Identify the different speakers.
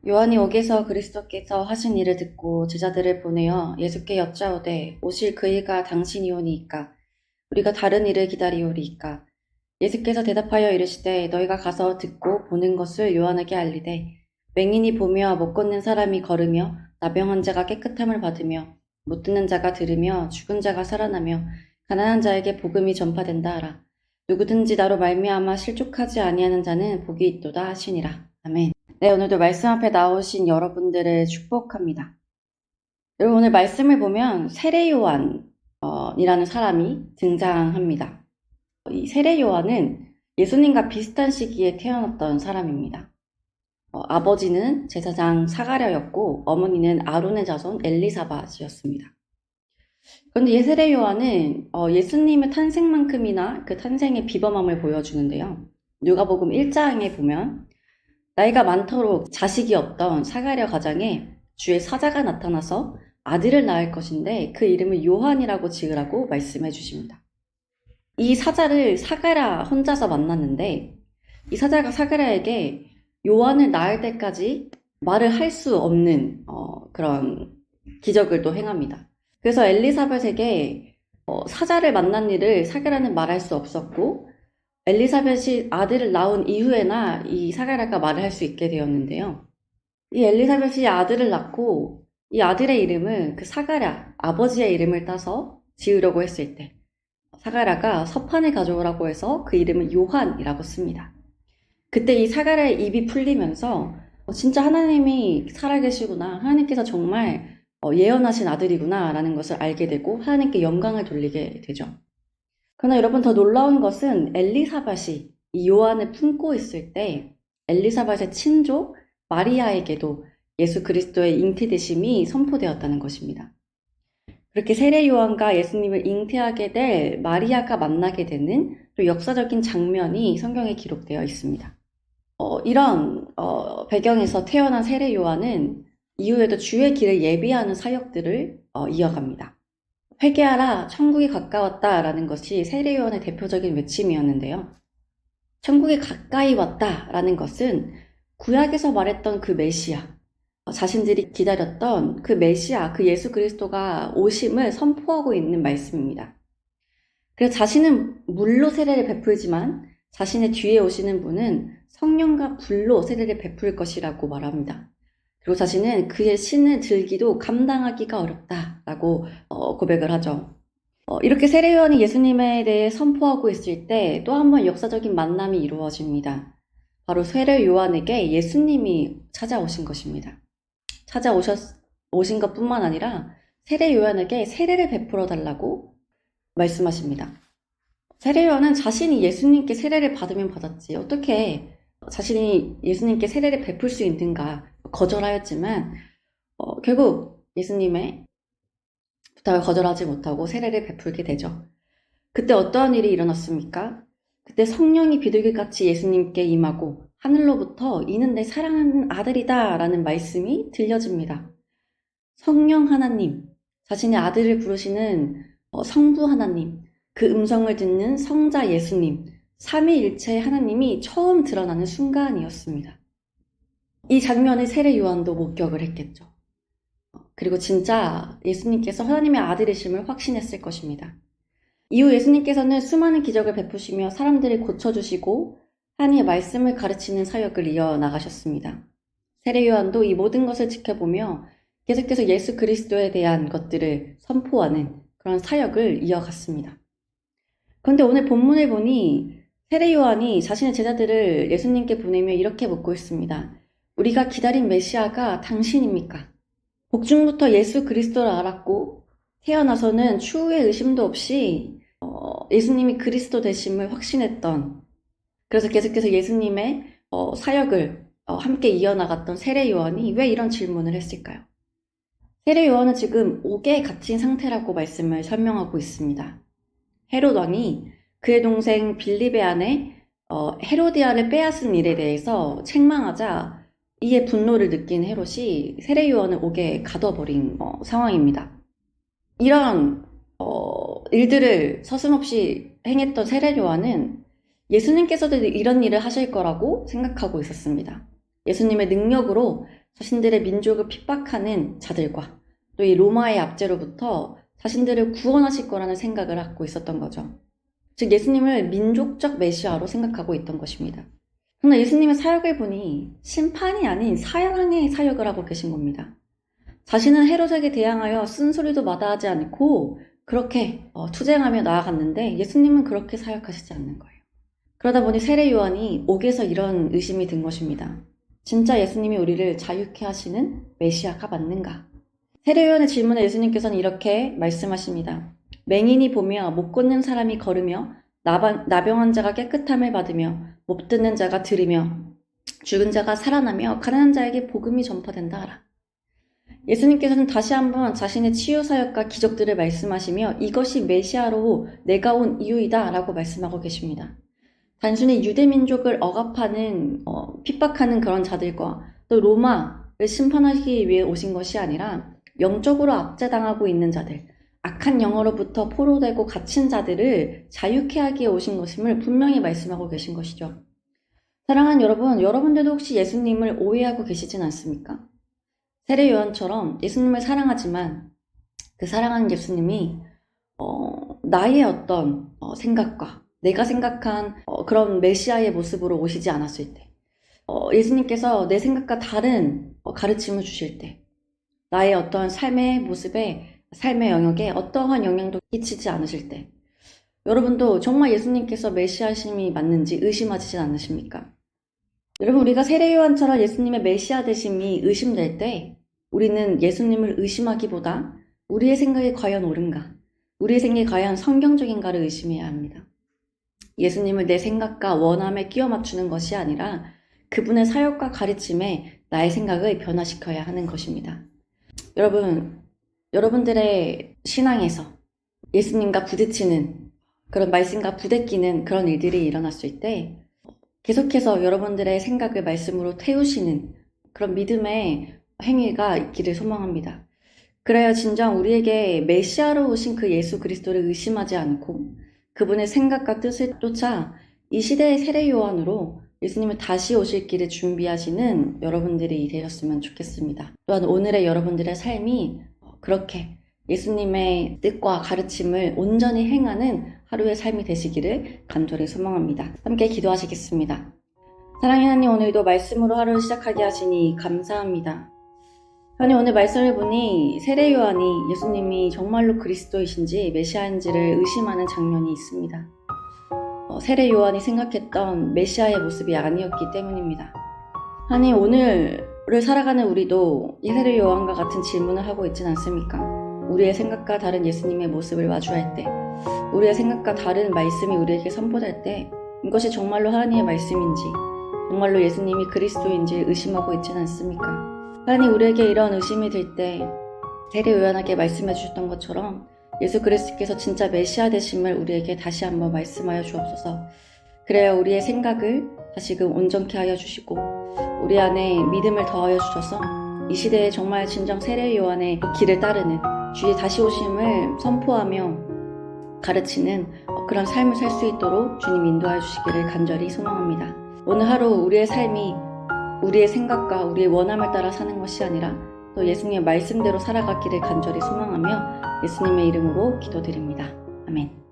Speaker 1: 요한이 옥에서 그리스도께서 하신 일을 듣고 제자들을 보내어 예수께 여짜오되 오실 그 이가 당신이오니이까 우리가 다른 일을 기다리오리이까. 예수께서 대답하여 이르시되 너희가 가서 듣고 보는 것을 요한에게 알리되 맹인이 보며 못 걷는 사람이 걸으며 나병한 자가 깨끗함을 받으며 못 듣는 자가 들으며 죽은 자가 살아나며 가난한 자에게 복음이 전파된다 하라. 누구든지 나로 말미암아 실족하지 아니하는 자는 복이 있도다 하시니라. 아멘. 네, 오늘도 말씀 앞에 나오신 여러분들을 축복합니다. 여러분, 오늘 말씀을 보면 세례 요한이라는 사람이 등장합니다. 이 세례 요한은 예수님과 비슷한 시기에 태어났던 사람입니다. 아버지는 제사장 사가랴였고 어머니는 아론의 자손 엘리사밧이었습니다. 그런데 이 세례 요한은 예수님의 탄생만큼이나 그 탄생의 비범함을 보여주는데요. 누가복음 1장에 보면 나이가 많도록 자식이 없던 사가랴 가정에 주의 사자가 나타나서 아들을 낳을 것인데 그 이름을 요한이라고 지으라고 말씀해 주십니다. 이 사자를 사가랴 혼자서 만났는데 이 사자가 사가랴에게 요한을 낳을 때까지 말을 할 수 없는 그런 기적을 또 행합니다. 그래서 엘리사벳에게 사자를 만난 일을 사가랴는 말할 수 없었고 엘리사벳이 아들을 낳은 이후에나 이 사가랴가 말을 할 수 있게 되었는데요. 이 엘리사벳이 아들을 낳고 이 아들의 이름을 그 사가랴, 아버지의 이름을 따서 지으려고 했을 때 사가랴가 서판을 가져오라고 해서 그 이름을 요한이라고 씁니다. 그때 이 사가랴의 입이 풀리면서 진짜 하나님이 살아계시구나, 하나님께서 정말 예언하신 아들이구나 라는 것을 알게 되고 하나님께 영광을 돌리게 되죠. 그러나 여러분, 더 놀라운 것은 엘리사벳이 이 요한을 품고 있을 때 엘리사벳의 친족 마리아에게도 예수 그리스도의 잉태되심이 선포되었다는 것입니다. 그렇게 세례 요한과 예수님을 잉태하게 될 마리아가 만나게 되는 또 역사적인 장면이 성경에 기록되어 있습니다. 이런 배경에서 태어난 세례 요한은 이후에도 주의 길을 예비하는 사역들을 이어갑니다. 회개하라, 천국이 가까웠다 라는 것이 세례 요한의 대표적인 외침이었는데요. 천국이 가까이 왔다 라는 것은 구약에서 말했던 그 메시아, 자신들이 기다렸던 그 메시아, 그 예수 그리스도가 오심을 선포하고 있는 말씀입니다. 그래서 자신은 물로 세례를 베풀지만 자신의 뒤에 오시는 분은 성령과 불로 세례를 베풀 것이라고 말합니다. 그리고 자신은 그의 신을 들기도 감당하기가 어렵다라고 고백을 하죠. 이렇게 세례 요한이 예수님에 대해 선포하고 있을 때 또 한 번 역사적인 만남이 이루어집니다. 바로 세례 요한에게 예수님이 찾아오신 것입니다. 오신 것뿐만 아니라 세례 요한에게 세례를 베풀어 달라고 말씀하십니다. 세례 요한은 자신이 예수님께 세례를 받으면 받았지 어떻게 자신이 예수님께 세례를 베풀 수 있는가 거절하였지만 결국 예수님의 부탁을 거절하지 못하고 세례를 베풀게 되죠. 그때 어떠한 일이 일어났습니까? 그때 성령이 비둘기같이 예수님께 임하고 하늘로부터 이는 내 사랑하는 아들이다 라는 말씀이 들려집니다. 성령 하나님, 자신의 아들을 부르시는 성부 하나님, 그 음성을 듣는 성자 예수님, 삼위일체의 하나님이 처음 드러나는 순간이었습니다. 이 장면을 세례 요한도 목격을 했겠죠. 그리고 진짜 예수님께서 하나님의 아들이심을 확신했을 것입니다. 이후 예수님께서는 수많은 기적을 베푸시며 사람들을 고쳐주시고 하나님의 말씀을 가르치는 사역을 이어나가셨습니다. 세례 요한도 이 모든 것을 지켜보며 계속해서 예수 그리스도에 대한 것들을 선포하는 그런 사역을 이어갔습니다. 그런데 오늘 본문을 보니 세례 요한이 자신의 제자들을 예수님께 보내며 이렇게 묻고 있습니다. 우리가 기다린 메시아가 당신입니까? 복중부터 예수 그리스도를 알았고 태어나서는 추후에 의심도 없이 예수님이 그리스도 되심을 확신했던, 그래서 계속해서 예수님의 사역을 함께 이어나갔던 세례 요한이 왜 이런 질문을 했을까요? 세례 요한은 지금 옥에 갇힌 상태라고 말씀을 설명하고 있습니다. 헤롯 왕이 그의 동생 빌립의 아내 헤로디아를 빼앗은 일에 대해서 책망하자 이에 분노를 느낀 헤롯이 세례 요한을 옥에 가둬버린 상황입니다. 이런 일들을 서슴없이 행했던 세례 요한은 예수님께서도 이런 일을 하실 거라고 생각하고 있었습니다. 예수님의 능력으로 자신들의 민족을 핍박하는 자들과 또 이 로마의 압제로부터 자신들을 구원하실 거라는 생각을 갖고 있었던 거죠. 즉 예수님을 민족적 메시아로 생각하고 있던 것입니다. 그러나 예수님의 사역을 보니 심판이 아닌 사랑의 사역을 하고 계신 겁니다. 자신은 헤롯에게 대항하여 쓴소리도 마다하지 않고 그렇게 투쟁하며 나아갔는데 예수님은 그렇게 사역하시지 않는 거예요. 그러다 보니 세례 요한이 옥에서 이런 의심이 든 것입니다. 진짜 예수님이 우리를 자유케 하시는 메시아가 맞는가? 세례 요한의 질문에 예수님께서는 이렇게 말씀하십니다. 맹인이 보며 못 걷는 사람이 걸으며 나병한 자가 깨끗함을 받으며 못 듣는 자가 들으며 죽은 자가 살아나며 가난한 자에게 복음이 전파된다 하라. 예수님께서는 다시 한번 자신의 치유 사역과 기적들을 말씀하시며 이것이 메시아로 내가 온 이유이다 라고 말씀하고 계십니다. 단순히 유대 민족을 억압하는 핍박하는 그런 자들과 또 로마를 심판하기 위해 오신 것이 아니라 영적으로 압제당하고 있는 자들, 악한 영으로부터 포로되고 갇힌 자들을 자유케 하기에 오신 것임을 분명히 말씀하고 계신 것이죠. 사랑하는 여러분, 여러분들도 혹시 예수님을 오해하고 계시진 않습니까? 세례 요한처럼 예수님을 사랑하지만 그 사랑하는 예수님이 나의 어떤 생각과 내가 생각한 그런 메시아의 모습으로 오시지 않았을 때 예수님께서 내 생각과 다른 가르침을 주실 때 나의 어떤 삶의 모습에 삶의 영역에 어떠한 영향도 끼치지 않으실 때 여러분도 정말 예수님께서 메시아심이 맞는지 의심하시진 않으십니까? 여러분 우리가 세례 요한처럼 예수님의 메시아 되심이 의심될 때 우리는 예수님을 의심하기보다 우리의 생각이 과연 옳은가? 우리의 생각이 과연 성경적인가를 의심해야 합니다. 예수님을 내 생각과 원함에 끼워 맞추는 것이 아니라 그분의 사역과 가르침에 나의 생각을 변화시켜야 하는 것입니다. 여러분들의 신앙에서 예수님과 부딪히는 그런 말씀과 부대끼는 그런 일들이 일어났을 때 계속해서 여러분들의 생각을 말씀으로 태우시는 그런 믿음의 행위가 있기를 소망합니다. 그래야 진정 우리에게 메시아로 오신 그 예수 그리스도를 의심하지 않고 그분의 생각과 뜻을 쫓아 이 시대의 세례 요한으로 예수님을 다시 오실 길을 준비하시는 여러분들이 되셨으면 좋겠습니다. 또한 오늘의 여러분들의 삶이 그렇게 예수님의 뜻과 가르침을 온전히 행하는 하루의 삶이 되시기를 간절히 소망합니다. 함께 기도하시겠습니다. 사랑의 하나님, 오늘도 말씀으로 하루를 시작하게 하시니 감사합니다. 하나님, 오늘 말씀을 보니 세례 요한이 예수님이 정말로 그리스도이신지 메시아인지를 의심하는 장면이 있습니다. 세례 요한이 생각했던 메시아의 모습이 아니었기 때문입니다. 하나님, 오늘을 살아가는 우리도 이 세례 요한과 같은 질문을 하고 있진 않습니까? 우리의 생각과 다른 예수님의 모습을 마주할 때, 우리의 생각과 다른 말씀이 우리에게 선포될 때 이것이 정말로 하나님의 말씀인지 정말로 예수님이 그리스도인지 의심하고 있진 않습니까? 하나님, 우리에게 이런 의심이 들 때 세례 요한에게 말씀해 주셨던 것처럼 예수 그리스도께서 진짜 메시아 되심을 우리에게 다시 한번 말씀하여 주옵소서. 그래야 우리의 생각을 다시금 온전케 하여 주시고 우리 안에 믿음을 더하여 주셔서 이 시대에 정말 진정 세례 요한의 길을 따르는 주의 다시 오심을 선포하며 가르치는 그런 삶을 살 수 있도록 주님 인도하여 주시기를 간절히 소망합니다. 오늘 하루 우리의 삶이 우리의 생각과 우리의 원함을 따라 사는 것이 아니라 또 예수님의 말씀대로 살아가기를 간절히 소망하며 예수님의 이름으로 기도드립니다. 아멘.